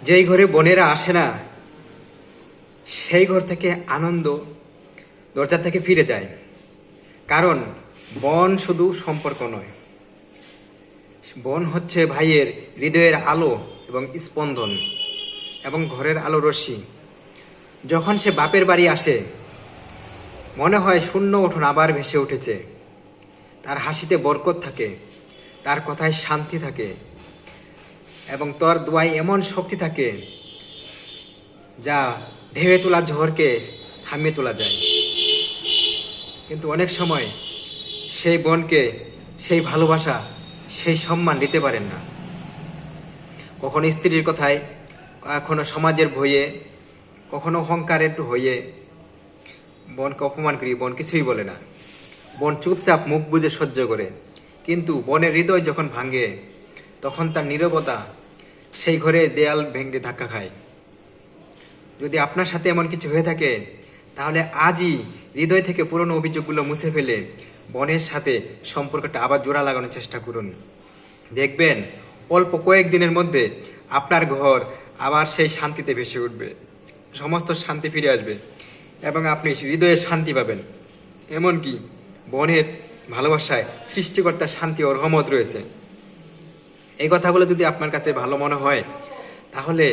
যেই ঘরে বোনেরা আসে না, সেই ঘর থেকে আনন্দ দরজা থেকে ফিরে যায়। কারণ বোন শুধু সম্পর্ক নয়, বোন হচ্ছে ভাইয়ের হৃদয়ের আলো এবং স্পন্দন এবং ঘরের আলো রশ্মি। যখন সে বাপের বাড়ি আসে, মনে হয় শূন্য উঠোন আবার ভেসে উঠেছে। তার হাসিতে বরকত থাকে, তার কথায় শান্তি থাকে এবং তার দোয়ায় এমন শক্তি থাকে যা ঢেউয়ে তোলা ঝড়কে থামিয়ে তোলা যায়। কিন্তু অনেক সময় সেই বোনকে সেই ভালোবাসা, সেই সম্মান দিতে পারেন না। কখনো স্ত্রীর কথায়, কখনো সমাজের ভয়ে, কখনো অহংকারের হয়ে বোনকে অপমান করি, বোন কিছুই বলে না। বোন চুপচাপ মুখ বুজে সহ্য করে। কিন্তু বোনের হৃদয় যখন ভাঙে, তখন তার নীরবতা সেই ঘরে দেয়াল ভেঙে ধাক্কা খায়। যদি আপনার সাথে এমন কিছু হয়ে থাকে, তাহলে আজই হৃদয় থেকে পুরনো অভিযোগগুলো মুছে ফেলে বোনের সাথে সম্পর্কটা আবার জোড়া লাগানোর চেষ্টা করুন। দেখবেন অল্প কয়েকদিনের মধ্যে আপনার ঘর আবার সেই শান্তিতে ভেসে উঠবে, সমস্ত শান্তি ফিরে আসবে এবং আপনি হৃদয়ে শান্তি পাবেন। এমনকি বোনের ভালোবাসায় সৃষ্টিকর্তার শান্তি ও রহমত রয়েছে। এই কথাগুলো যদি আপনার কাছে ভালো মনে হয়, তাহলে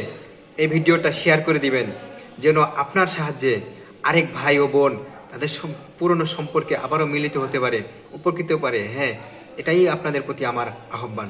এই ভিডিওটা শেয়ার করে দিবেন, যেন আপনার সাহায্যে আরেক ভাই ও বোন তাদের পুরনো সম্পর্কে আবারও মিলিত হতে পারে, উপকৃত পারে। হ্যাঁ, এটাই আপনাদের প্রতি আমার আহ্বান।